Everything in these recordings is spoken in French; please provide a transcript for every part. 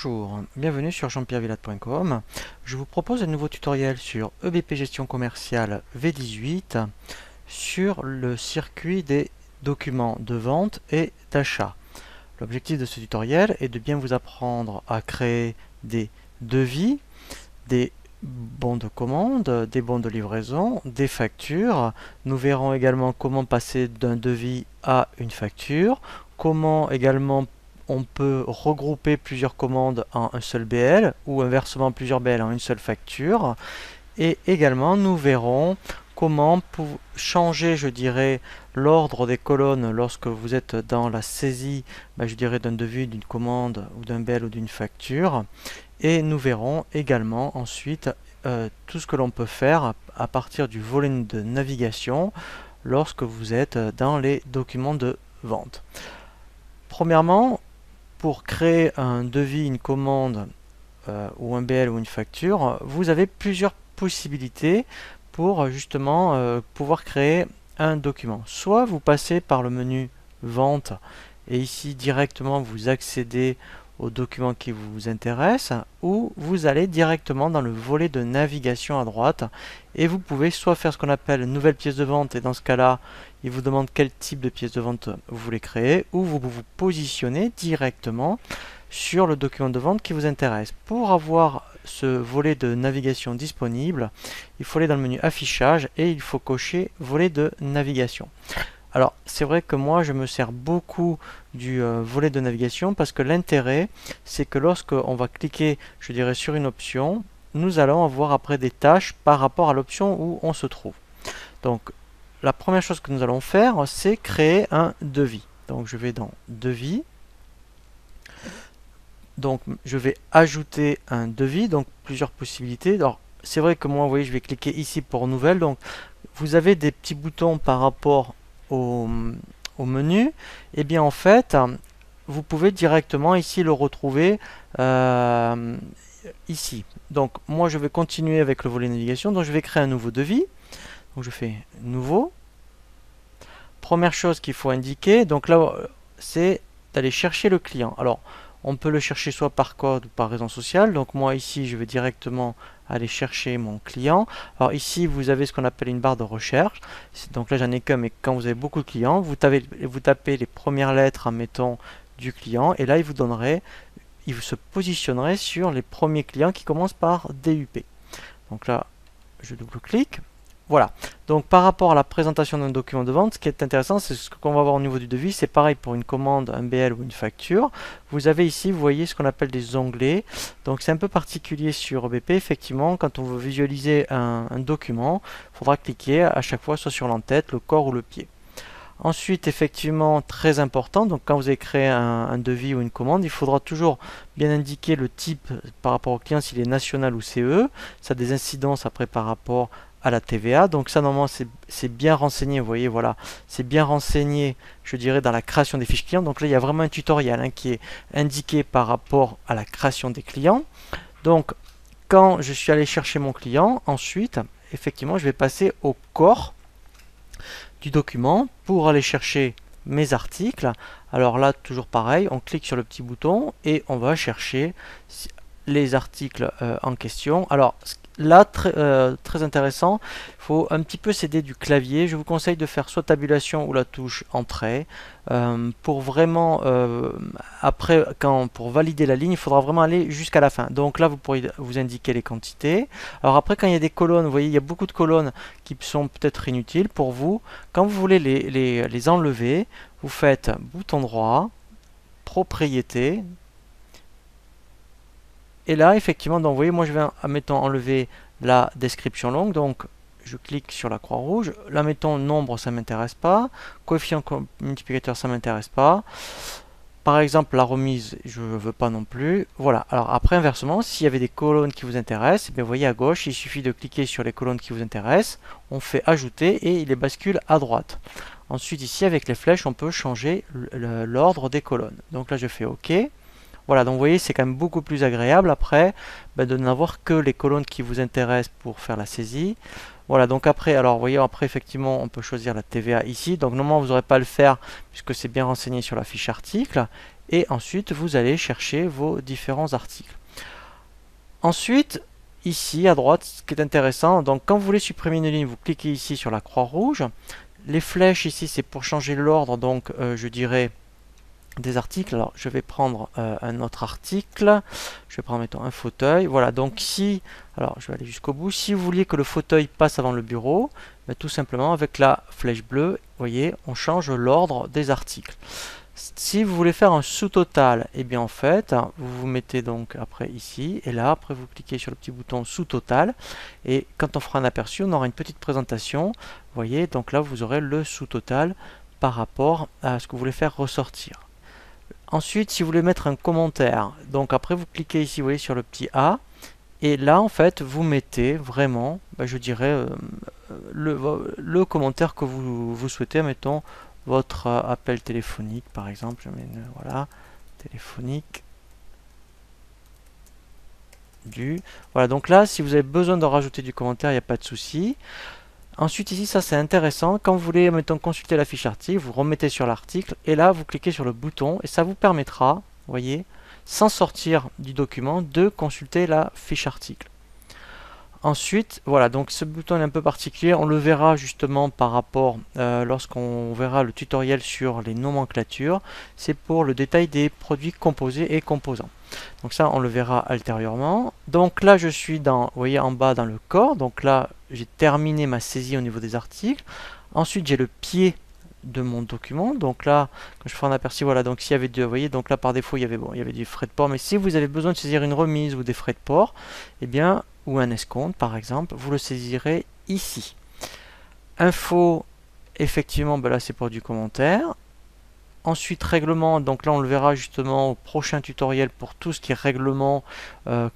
Bonjour, bienvenue sur jean-pierre-villatte.com. Je vous propose un nouveau tutoriel sur EBP Gestion Commerciale V18 sur le circuit des documents de vente et d'achat. L'objectif de ce tutoriel est de bien vous apprendre à créer des devis, des bons de commande, des bons de livraison, des factures. Nous verrons également comment passer d'un devis à une facture, comment également on peut regrouper plusieurs commandes en un seul BL ou inversement plusieurs BL en une seule facture. Et également nous verrons comment changer, je dirais, l'ordre des colonnes lorsque vous êtes dans la saisie, je dirais, d'un devis, d'une commande ou d'un BL ou d'une facture. Et nous verrons également ensuite tout ce que l'on peut faire à partir du volet de navigation lorsque vous êtes dans les documents de vente. Premièrement, pour créer un devis, une commande ou un BL ou une facture, vous avez plusieurs possibilités pour justement pouvoir créer un document. Soit vous passez par le menu Vente et ici directement vous accédez au document qui vous intéresse, ou vous allez directement dans le volet de navigation à droite et vous pouvez soit faire ce qu'on appelle une nouvelle pièce de vente, et dans ce cas là il vous demande quel type de pièce de vente vous voulez créer, ou vous vous positionnez directement sur le document de vente qui vous intéresse. Pour avoir ce volet de navigation disponible, il faut aller dans le menu affichage et il faut cocher volet de navigation. Alors c'est vrai que moi je me sers beaucoup du volet de navigation parce que l'intérêt c'est que lorsque on va cliquer, je dirais, sur une option, nous allons avoir après des tâches par rapport à l'option où on se trouve. Donc la première chose que nous allons faire, c'est créer un devis. Donc je vais dans devis. Donc je vais ajouter un devis, donc plusieurs possibilités. Alors c'est vrai que moi, vous voyez, je vais cliquer ici pour nouvelle. Donc vous avez des petits boutons par rapport au menu. Et bien en fait, vous pouvez directement ici le retrouver ici. Donc moi je vais continuer avec le volet navigation. Donc je vais créer un nouveau devis. Donc je fais nouveau. Première chose qu'il faut indiquer, donc là c'est d'aller chercher le client. Alors on peut le chercher soit par code ou par raison sociale. Donc moi ici je vais directement aller chercher mon client. Alors ici vous avez ce qu'on appelle une barre de recherche. Donc là j'en ai qu'un, mais quand vous avez beaucoup de clients, vous tapez les premières lettres, admettons, du client, et là il vous se positionnerait sur les premiers clients qui commencent par DUP. Donc là je double-clique. Voilà, donc par rapport à la présentation d'un document de vente, ce qui est intéressant, c'est ce qu'on va voir au niveau du devis. C'est pareil pour une commande, un BL ou une facture. Vous avez ici, vous voyez ce qu'on appelle des onglets. Donc c'est un peu particulier sur EBP. Effectivement, quand on veut visualiser un document, il faudra cliquer à chaque fois soit sur l'entête, le corps ou le pied. Ensuite, effectivement, très important, donc quand vous avez créé un devis ou une commande, il faudra toujours bien indiquer le type par rapport au client, s'il est national ou CE. Ça a des incidences après par rapport à la TVA. Donc ça, normalement, c'est bien renseigné. Vous voyez, voilà, c'est bien renseigné, je dirais, dans la création des fiches clients. Donc là, il y a vraiment un tutoriel qui est indiqué par rapport à la création des clients. Donc, quand je suis allé chercher mon client, ensuite, effectivement, je vais passer au corps du document pour aller chercher mes articles. Alors là, toujours pareil, on clique sur le petit bouton et on va chercher les articles en question. Alors là, très intéressant, il faut un petit peu s'aider du clavier. Je vous conseille de faire soit tabulation ou la touche entrée. Pour vraiment, après, pour valider la ligne, il faudra vraiment aller jusqu'à la fin. Donc là, vous pourrez vous indiquer les quantités. Alors après, quand il y a des colonnes, vous voyez, il y a beaucoup de colonnes qui sont peut-être inutiles pour vous. Quand vous voulez les enlever, vous faites bouton droit, propriété. Et là, effectivement, donc, vous voyez, moi je vais, admettons, enlever la description longue. Donc, je clique sur la croix rouge. Là, mettons, nombre, ça ne m'intéresse pas. Coefficient multiplicateur, ça ne m'intéresse pas. Par exemple, la remise, je ne veux pas non plus. Voilà. Alors, après, inversement, s'il y avait des colonnes qui vous intéressent, eh bien, vous voyez à gauche, il suffit de cliquer sur les colonnes qui vous intéressent. On fait ajouter et il les bascule à droite. Ensuite, ici, avec les flèches, on peut changer l'ordre des colonnes. Donc là, je fais OK. Voilà, donc vous voyez, c'est quand même beaucoup plus agréable après de n'avoir que les colonnes qui vous intéressent pour faire la saisie. Voilà, donc après, alors vous voyez, après effectivement, on peut choisir la TVA ici. Donc normalement, vous n'aurez pas à le faire puisque c'est bien renseigné sur la fiche article. et ensuite vous allez chercher vos différents articles. Ensuite, ici à droite, ce qui est intéressant, donc quand vous voulez supprimer une ligne, vous cliquez ici sur la croix rouge. Les flèches ici, c'est pour changer l'ordre, donc je dirais des articles. Alors je vais prendre un autre article, je vais prendre mettons un fauteuil. Voilà, donc si, alors je vais aller jusqu'au bout, si vous vouliez que le fauteuil passe avant le bureau, ben, tout simplement avec la flèche bleue, vous voyez, on change l'ordre des articles. Si vous voulez faire un sous-total, et bien en fait, vous vous mettez donc après ici, et là, après vous cliquez sur le petit bouton sous-total, et quand on fera un aperçu, on aura une petite présentation, vous voyez, donc là vous aurez le sous-total par rapport à ce que vous voulez faire ressortir. Ensuite, si vous voulez mettre un commentaire, donc après vous cliquez ici, vous voyez, sur le petit A, et là en fait, vous mettez vraiment, je dirais, le commentaire que vous souhaitez, mettons, votre appel téléphonique par exemple, je mets voilà, téléphonique voilà, donc là si vous avez besoin de rajouter du commentaire, il n'y a pas de souci. Ensuite ici, ça c'est intéressant, quand vous voulez mettons consulter la fiche article, vous remettez sur l'article et là vous cliquez sur le bouton et ça vous permettra, vous voyez, sans sortir du document, de consulter la fiche article. Ensuite, voilà, donc ce bouton est un peu particulier, on le verra justement par rapport, lorsqu'on verra le tutoriel sur les nomenclatures, c'est pour le détail des produits composés et composants. Donc ça, on le verra ultérieurement. Donc là, je suis dans, vous voyez, en bas dans le corps, donc là, j'ai terminé ma saisie au niveau des articles. Ensuite, j'ai le pied de mon document, donc là, quand je ferai un aperçu, voilà, donc s'il y avait deux, vous voyez, donc là par défaut, il y avait du frais de port, mais si vous avez besoin de saisir une remise ou des frais de port, eh bien, ou un escompte par exemple, vous le saisirez ici. Info, effectivement, là c'est pour du commentaire. Ensuite règlement, donc là on le verra justement au prochain tutoriel pour tout ce qui est règlement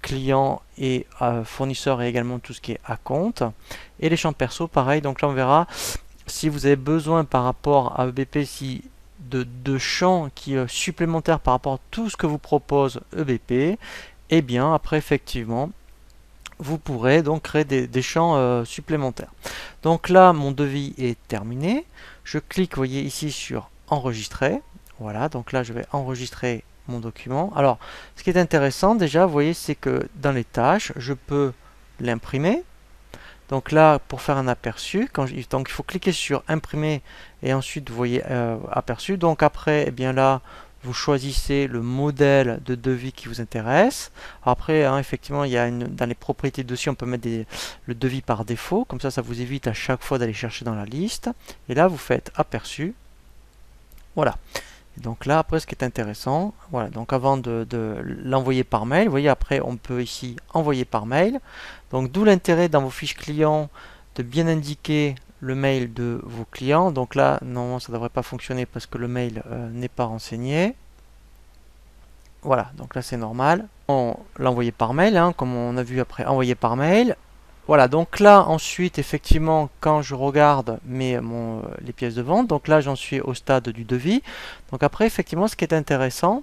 client et fournisseur et également tout ce qui est à compte. Et les champs perso pareil, donc là on verra si vous avez besoin par rapport à EBP de champs supplémentaires par rapport à tout ce que vous propose EBP, et bien après effectivement vous pourrez donc créer des champs supplémentaires. Donc là, mon devis est terminé. Je clique, vous voyez ici sur enregistrer. Voilà, donc là, je vais enregistrer mon document. Alors, ce qui est intéressant déjà, vous voyez, c'est que dans les tâches, je peux l'imprimer. Donc là, pour faire un aperçu, donc il faut cliquer sur imprimer et ensuite, vous voyez aperçu. Donc après, eh bien là, vous choisissez le modèle de devis qui vous intéresse. Après, effectivement, il y a dans les propriétés de dossier, on peut mettre le devis par défaut. Comme ça vous évite à chaque fois d'aller chercher dans la liste. Et là, vous faites aperçu. Voilà. Et donc là, après, ce qui est intéressant, voilà. Donc avant de l'envoyer par mail, vous voyez, après, on peut ici envoyer par mail. Donc d'où l'intérêt dans vos fiches clients de bien indiquer le mail de vos clients. Donc là, normalement, ça ne devrait pas fonctionner parce que le mail n'est pas renseigné. Voilà, donc là, c'est normal. On l'a envoyé par mail, comme on a vu après, envoyer par mail. Voilà, donc là, ensuite, effectivement, quand je regarde les pièces de vente, donc là, j'en suis au stade du devis. Donc après, effectivement, ce qui est intéressant,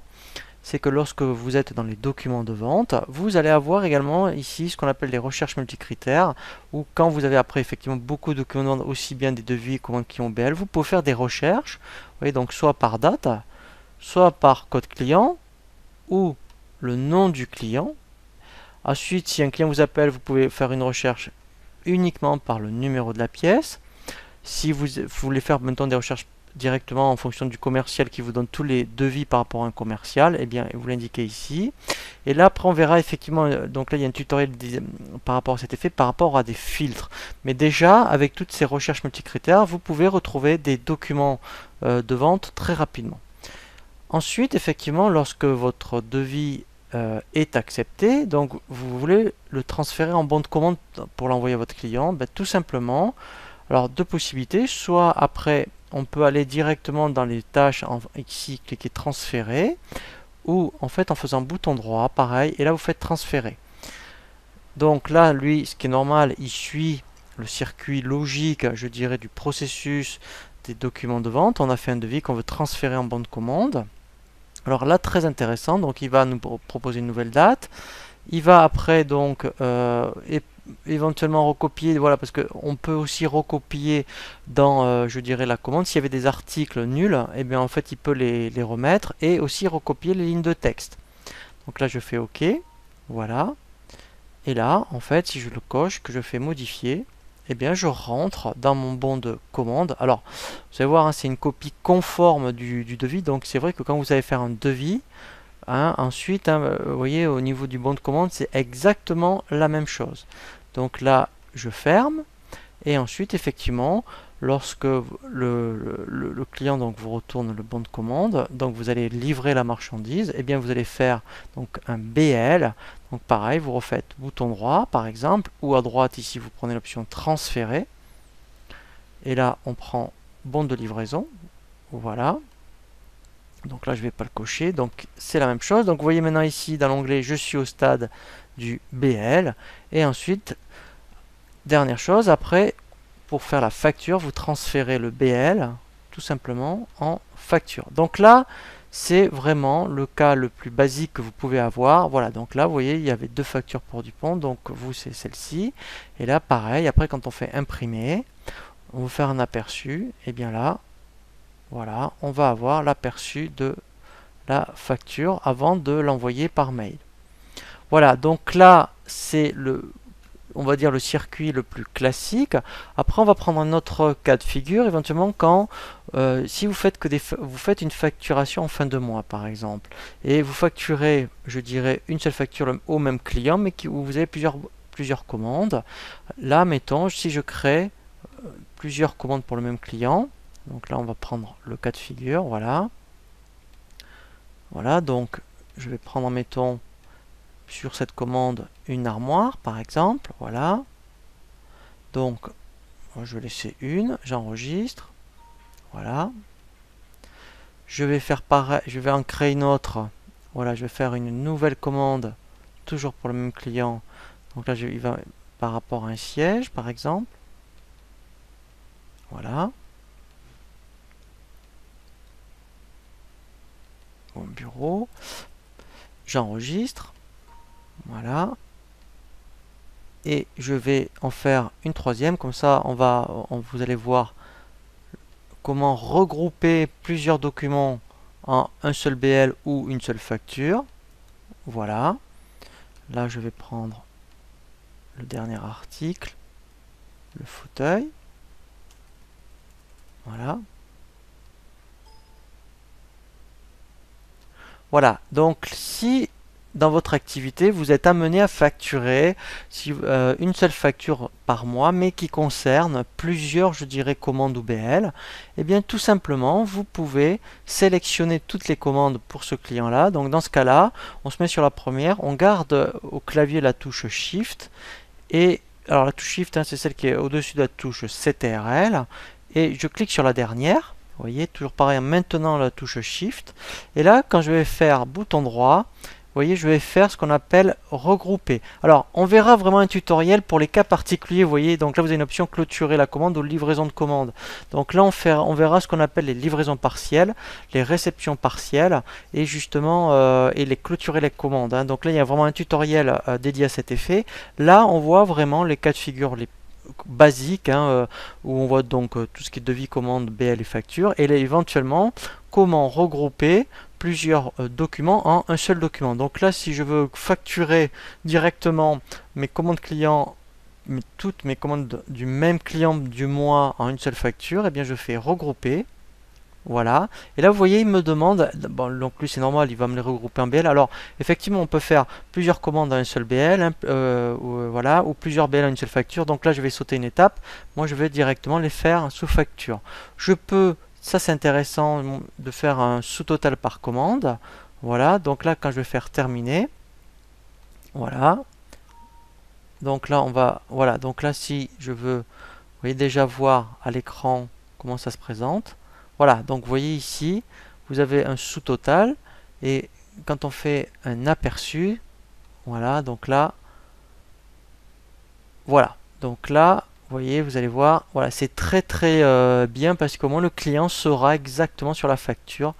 c'est que lorsque vous êtes dans les documents de vente, vous allez avoir également ici ce qu'on appelle les recherches multicritères, où quand vous avez après effectivement beaucoup de documents de vente, aussi bien des devis commandes clients BL, vous pouvez faire des recherches, vous voyez, donc soit par date, soit par code client, ou le nom du client. Ensuite, si un client vous appelle, vous pouvez faire une recherche uniquement par le numéro de la pièce. Si vous voulez faire maintenant des recherches directement en fonction du commercial qui vous donne tous les devis par rapport à un commercial, et bien vous l'indiquez ici. Et là après on verra effectivement, donc là il y a un tutoriel par rapport à cet effet, par rapport à des filtres. Mais déjà avec toutes ces recherches multicritères, vous pouvez retrouver des documents de vente très rapidement. Ensuite effectivement lorsque votre devis est accepté, donc vous voulez le transférer en bon de commande pour l'envoyer à votre client, tout simplement, alors deux possibilités, soit après on peut aller directement dans les tâches, ici cliquer transférer, ou en fait en faisant bouton droit, pareil, et là vous faites transférer. Donc là, lui, ce qui est normal, il suit le circuit logique, je dirais, du processus des documents de vente. On a fait un devis qu'on veut transférer en bon de commande. Alors là, très intéressant, donc il va nous proposer une nouvelle date. Il va après donc éventuellement recopier, voilà, parce que on peut aussi recopier dans, je dirais, la commande. S'il y avait des articles nuls, et bien en fait il peut les remettre et aussi recopier les lignes de texte. Donc là je fais OK, voilà. Et là, en fait, si je le coche, que je fais modifier, eh bien je rentre dans mon bon de commande. Alors, vous allez voir, hein, c'est une copie conforme du devis, donc c'est vrai que quand vous allez faire un devis, hein, ensuite, hein, vous voyez, au niveau du bon de commande, c'est exactement la même chose. Donc là, je ferme. Et ensuite, effectivement, lorsque le client donc, vous retourne le bon de commande, donc vous allez livrer la marchandise, et bien vous allez faire donc un BL. Donc pareil, vous refaites bouton droit par exemple, ou à droite ici vous prenez l'option transférer. Et là, on prend bon de livraison. Voilà. Donc là, je ne vais pas le cocher. Donc c'est la même chose. Donc vous voyez maintenant ici dans l'onglet, je suis au stade du BL. Et ensuite, dernière chose, après, pour faire la facture, vous transférez le BL tout simplement en facture. Donc là, c'est vraiment le cas le plus basique que vous pouvez avoir. Voilà, donc là, vous voyez, il y avait deux factures pour Dupont, donc vous, c'est celle-ci. Et là, pareil, après, quand on fait imprimer, on veut faire un aperçu, et bien là, voilà, on va avoir l'aperçu de la facture avant de l'envoyer par mail. Voilà, donc là, c'est le, on va dire, le circuit le plus classique. Après, on va prendre un autre cas de figure, éventuellement quand, si vous faites, vous faites une facturation en fin de mois, par exemple, et vous facturez, je dirais, une seule facture au même client, mais où vous avez plusieurs commandes. Là, mettons, si je crée plusieurs commandes pour le même client, donc là, on va prendre le cas de figure, voilà. Voilà, donc, je vais prendre, mettons, sur cette commande une armoire par exemple, voilà. Donc je vais laisser une, j'enregistre, voilà. Je vais faire pareil, je vais en créer une autre, voilà, je vais faire une nouvelle commande toujours pour le même client. Donc là il va par rapport à un siège par exemple, voilà, mon bureau, j'enregistre, voilà. Et je vais en faire une troisième, comme ça vous allez voir comment regrouper plusieurs documents en un seul BL ou une seule facture. Voilà. Là, je vais prendre le dernier article, le fauteuil. Voilà. Voilà. Donc, si dans votre activité, vous êtes amené à facturer une seule facture par mois, mais qui concerne plusieurs, je dirais, commandes ou BL, eh bien, tout simplement, vous pouvez sélectionner toutes les commandes pour ce client-là. Donc, dans ce cas-là, on se met sur la première, on garde au clavier la touche Shift, et alors la touche Shift, hein, c'est celle qui est au-dessus de la touche CTRL, et je clique sur la dernière. Vous voyez, toujours pareil, en maintenant la touche Shift. Et là, quand je vais faire bouton droit, vous voyez, je vais faire ce qu'on appelle regrouper. Alors, on verra vraiment un tutoriel pour les cas particuliers, vous voyez. Donc là, vous avez une option clôturer la commande ou livraison de commande. Donc là, on verra ce qu'on appelle les livraisons partielles, les réceptions partielles et justement, et les clôturer les commandes, hein. Donc là, il y a vraiment un tutoriel dédié à cet effet. Là, on voit vraiment les cas de figure les basiques, hein, où on voit donc tout ce qui est devis, commande, BL et facture, et là, éventuellement comment regrouper plusieurs documents en un seul document. Donc là, si je veux facturer directement mes commandes clients, toutes mes commandes du même client du mois en une seule facture, et bien je fais regrouper. Voilà. Et là, vous voyez, il me demande, bon, donc lui c'est normal, il va me les regrouper en BL. Alors, effectivement, on peut faire plusieurs commandes dans un seul BL, hein, voilà, ou plusieurs BL en une seule facture. Donc là, je vais sauter une étape. Moi, je vais directement les faire sous facture. Je peux, ça c'est intéressant, de faire un sous-total par commande. Voilà. Donc là, quand je vais faire terminer, voilà. Donc là, voilà. Donc là, si je veux, vous voyez déjà voir à l'écran comment ça se présente. Voilà, donc vous voyez ici, vous avez un sous-total, et quand on fait un aperçu, voilà, donc là, voilà, donc là, vous voyez, vous allez voir, voilà, c'est très bien, parce qu'au moins le client saura exactement sur la facture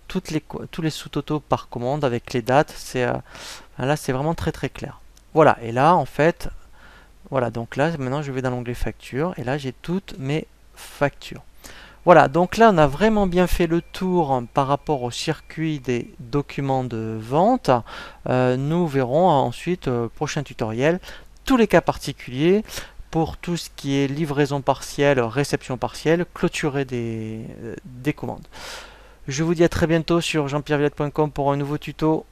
tous les sous-totaux par commande avec les dates. Là, c'est vraiment très clair. Voilà, et là, en fait, Voilà, donc là, maintenant, je vais dans l'onglet facture et là, j'ai toutes mes factures. Voilà, donc là, on a vraiment bien fait le tour par rapport au circuit des documents de vente. Nous verrons ensuite, prochain tutoriel, tous les cas particuliers pour tout ce qui est livraison partielle, réception partielle, clôturer des commandes. Je vous dis à très bientôt sur jean-pierrevillette.com pour un nouveau tuto.